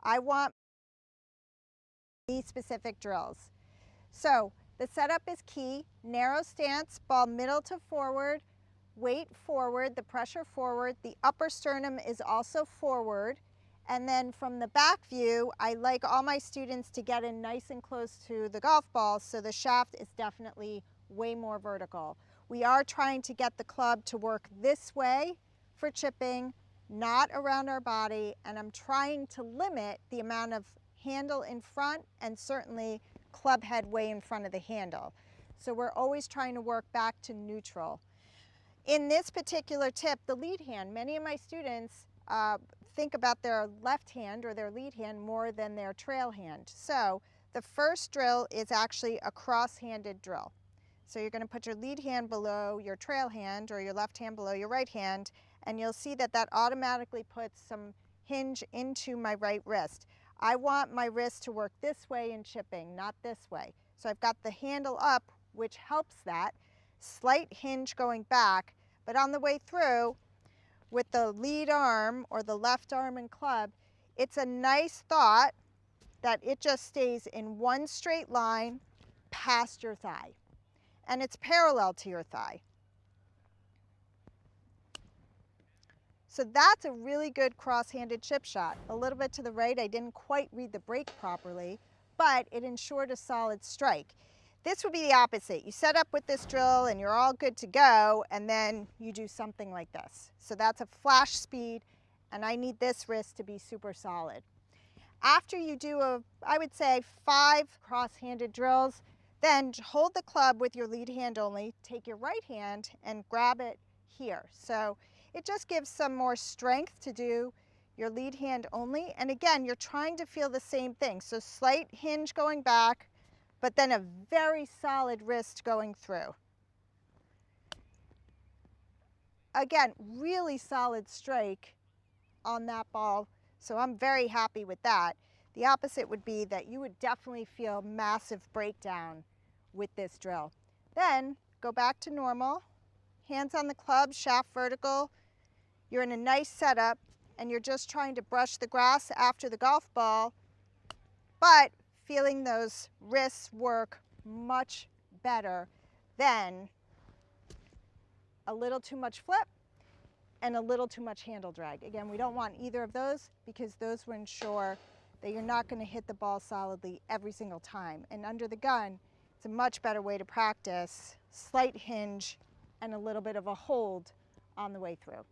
I want these specific drills. So the setup is key. Narrow stance, ball middle to forward, weight forward, the pressure forward. The upper sternum is also forward. And then from the back view, I like all my students to get in nice and close to the golf ball, so the shaft is definitely way more vertical. We are trying to get the club to work this way for chipping, not around our body, and I'm trying to limit the amount of handle in front and certainly club head way in front of the handle. So we're always trying to work back to neutral. In this particular tip, the lead hand, many of my students think about their left hand or their lead hand more than their trail hand. So the first drill is actually a cross-handed drill. So you're going to put your lead hand below your trail hand or your left hand below your right hand, and you'll see that that automatically puts some hinge into my right wrist. I want my wrist to work this way in chipping, not this way. So I've got the handle up, which helps that. Slight hinge going back, but on the way through, with the lead arm or the left arm and club, it's a nice thought that it just stays in one straight line past your thigh. And it's parallel to your thigh. So that's a really good cross-handed chip shot. A little bit to the right, I didn't quite read the break properly, but it ensured a solid strike. This would be the opposite. You set up with this drill and you're all good to go, and then you do something like this. So that's a flash speed, and I need this wrist to be super solid. After you do I would say 5 cross-handed drills, then hold the club with your lead hand only, take your right hand and grab it here. So it just gives some more strength to do your lead hand only. And again, you're trying to feel the same thing. So slight hinge going back, but then a very solid wrist going through. Again, really solid strike on that ball, so I'm very happy with that. The opposite would be that you would definitely feel massive breakdown with this drill. Then go back to normal, hands on the club, shaft vertical. You're in a nice setup and you're just trying to brush the grass after the golf ball, but feeling those wrists work much better than a little too much flip and a little too much handle drag. Again, we don't want either of those because those will ensure that you're not going to hit the ball solidly every single time. And under the gun, it's a much better way to practice slight hinge and a little bit of a hold on the way through.